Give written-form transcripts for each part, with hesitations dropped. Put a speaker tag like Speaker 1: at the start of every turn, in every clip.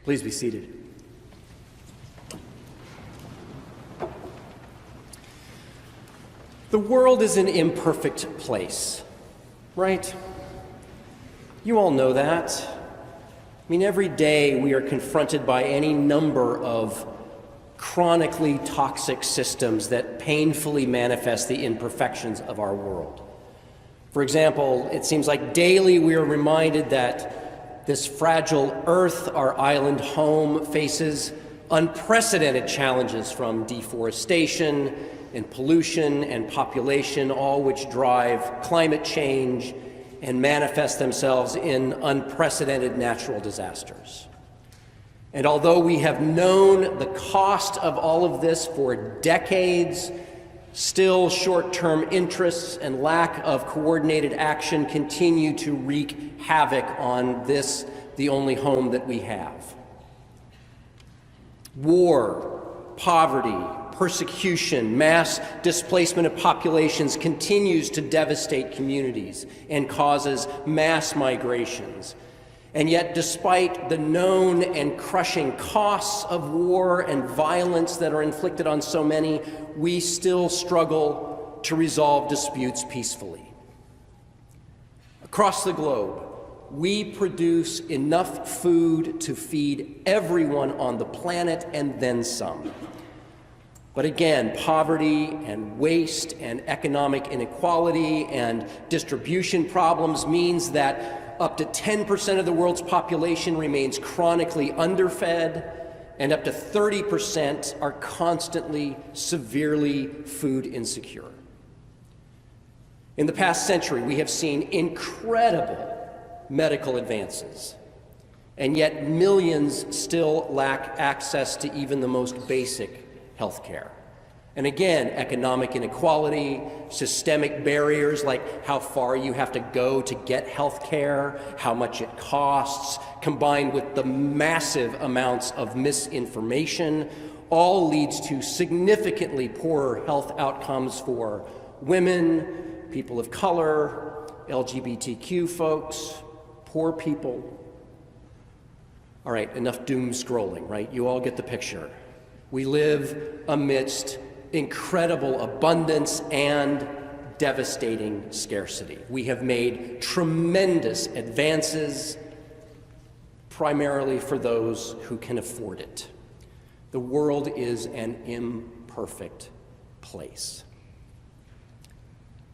Speaker 1: Please be seated. The world is an imperfect place, right? You all know that. I mean, every day we are confronted by any number of chronically toxic systems that painfully manifest the imperfections of our world. For example, it seems like daily we are reminded that this fragile Earth, our island home, faces unprecedented challenges from deforestation and pollution and population, all which drive climate change and manifest themselves in unprecedented natural disasters. And although we have known the cost of all of this for decades, still short-term interests and lack of coordinated action continue to wreak havoc on this, the only home that we have. War, poverty, persecution, mass displacement of populations continues to devastate communities and causes mass migrations. And yet, despite the known and crushing costs of war and violence that are inflicted on so many, we still struggle to resolve disputes peacefully. Across the globe, we produce enough food to feed everyone on the planet and then some. But again, poverty and waste and economic inequality and distribution problems means that up to 10% of the world's population remains chronically underfed, and up to 30% are constantly, severely food insecure. In the past century, we have seen incredible medical advances, and yet millions still lack access to even the most basic health care. And again, economic inequality, systemic barriers like how far you have to go to get health care, how much it costs, combined with the massive amounts of misinformation, all leads to significantly poorer health outcomes for women, people of color, LGBTQ folks, poor people. All right, enough doom scrolling, right? You all get the picture. We live amidst incredible abundance and devastating scarcity. We have made tremendous advances, primarily for those who can afford it. The world is an imperfect place.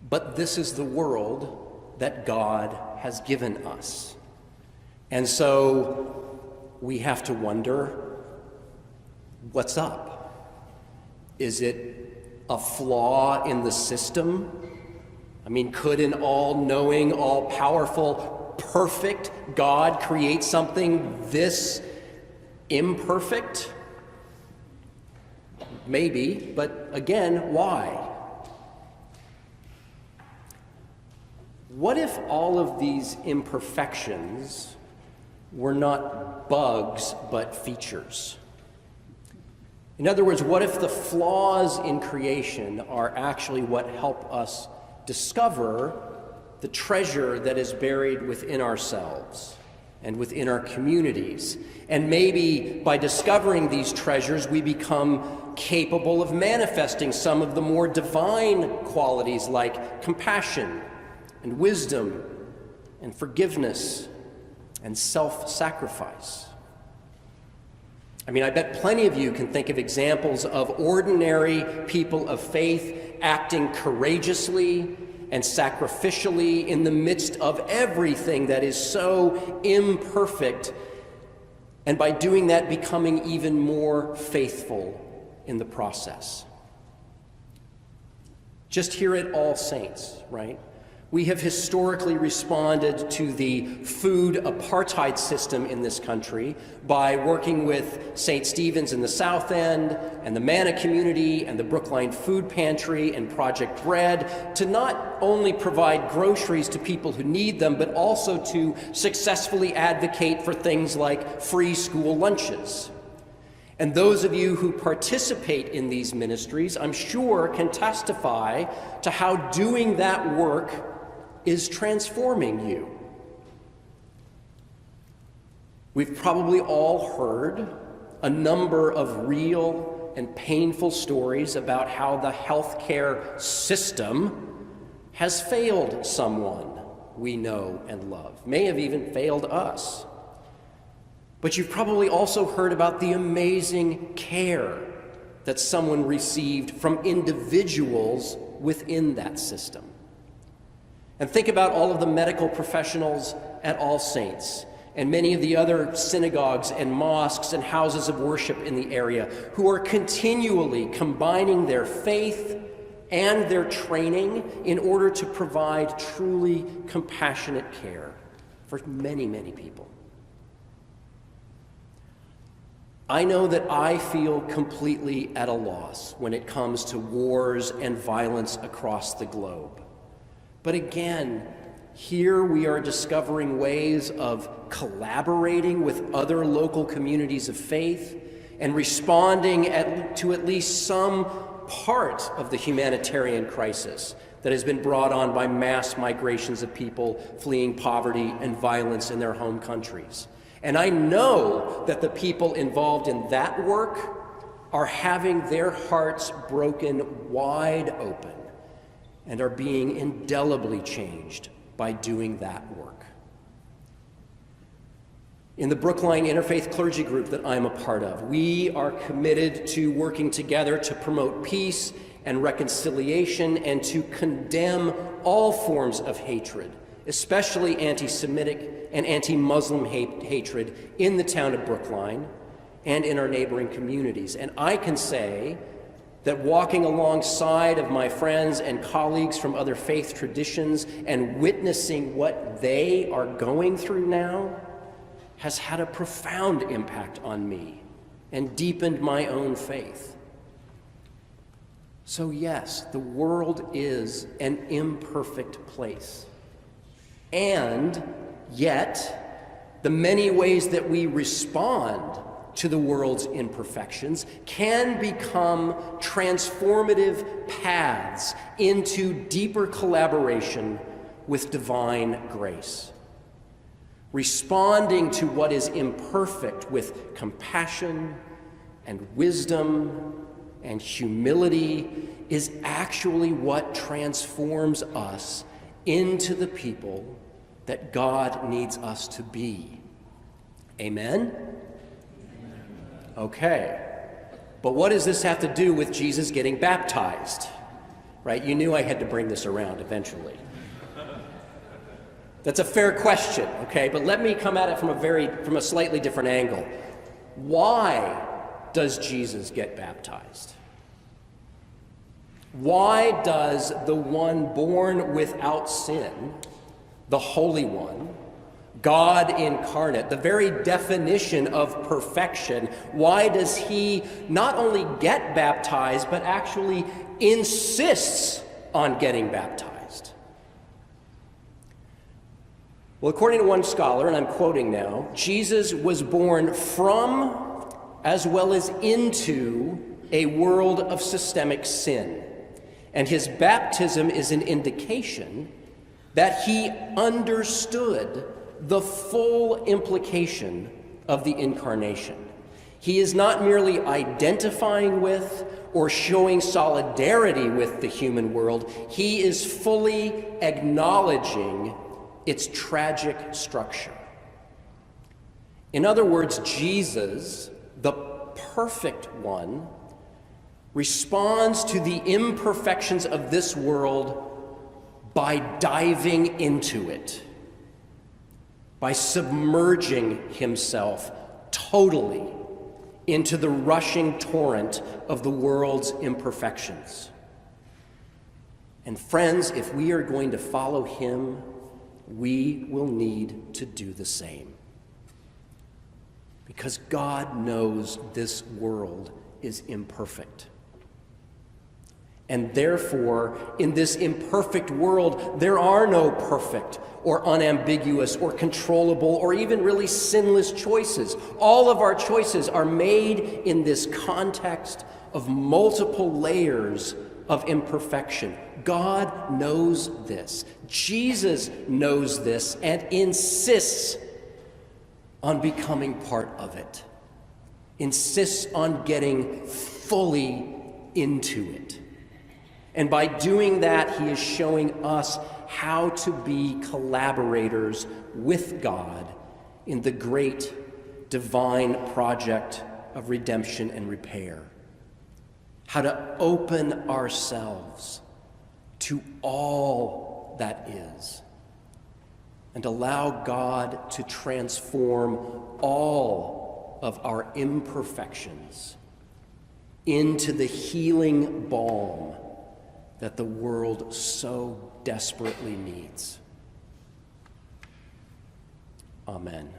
Speaker 1: But this is the world that God has given us. And so we have to wonder, what's up? Is it a flaw in the system? I mean, could an all-knowing, all-powerful, perfect God create something this imperfect? Maybe, but again, why? What if all of these imperfections were not bugs, but features? In other words, what if the flaws in creation are actually what help us discover the treasure that is buried within ourselves and within our communities? And maybe by discovering these treasures, we become capable of manifesting some of the more divine qualities like compassion and wisdom and forgiveness and self-sacrifice. I mean, I bet plenty of you can think of examples of ordinary people of faith acting courageously and sacrificially in the midst of everything that is so imperfect, and by doing that, becoming even more faithful in the process. Just here at All Saints, right? We have historically responded to the food apartheid system in this country by working with St. Stephen's in the South End and the Manna Community and the Brookline Food Pantry and Project Bread to not only provide groceries to people who need them, but also to successfully advocate for things like free school lunches. And those of you who participate in these ministries, I'm sure, can testify to how doing that work is transforming you. We've probably all heard a number of real and painful stories about how the healthcare system has failed someone we know and love, may have even failed us. But you've probably also heard about the amazing care that someone received from individuals within that system. And think about all of the medical professionals at All Saints and many of the other synagogues and mosques and houses of worship in the area who are continually combining their faith and their training in order to provide truly compassionate care for many, many people. I know that I feel completely at a loss when it comes to wars and violence across the globe. But again, here we are discovering ways of collaborating with other local communities of faith and responding to at least some part of the humanitarian crisis that has been brought on by mass migrations of people fleeing poverty and violence in their home countries. And I know that the people involved in that work are having their hearts broken wide open and are being indelibly changed by doing that work. In the Brookline Interfaith Clergy Group that I'm a part of, we are committed to working together to promote peace and reconciliation and to condemn all forms of hatred, especially anti-Semitic and anti-Muslim hatred in the town of Brookline and in our neighboring communities. And I can say that walking alongside of my friends and colleagues from other faith traditions and witnessing what they are going through now has had a profound impact on me and deepened my own faith. So yes, the world is an imperfect place. And yet, the many ways that we respond to the world's imperfections can become transformative paths into deeper collaboration with divine grace. Responding to what is imperfect with compassion and wisdom and humility is actually what transforms us into the people that God needs us to be. Amen? Okay. But what does this have to do with Jesus getting baptized? Right? You knew I had to bring this around eventually. That's a fair question, okay? But let me come at it from a slightly different angle. Why does Jesus get baptized? Why does the one born without sin, the Holy One, God incarnate, the very definition of perfection, why does he not only get baptized, but actually insists on getting baptized? Well, according to one scholar, and I'm quoting now, Jesus was born from as well as into a world of systemic sin. And his baptism is an indication that he understood the full implication of the incarnation. He is not merely identifying with or showing solidarity with the human world, he is fully acknowledging its tragic structure. In other words, Jesus, the perfect one, responds to the imperfections of this world by diving into it, by submerging himself totally into the rushing torrent of the world's imperfections. And friends, if we are going to follow him, we will need to do the same. Because God knows this world is imperfect. And therefore, in this imperfect world, there are no perfect or unambiguous or controllable or even really sinless choices. All of our choices are made in this context of multiple layers of imperfection. God knows this. Jesus knows this and insists on becoming part of it, insists on getting fully into it. And by doing that, he is showing us how to be collaborators with God in the great divine project of redemption and repair. How to open ourselves to all that is and allow God to transform all of our imperfections into the healing balm that the world so desperately needs. Amen.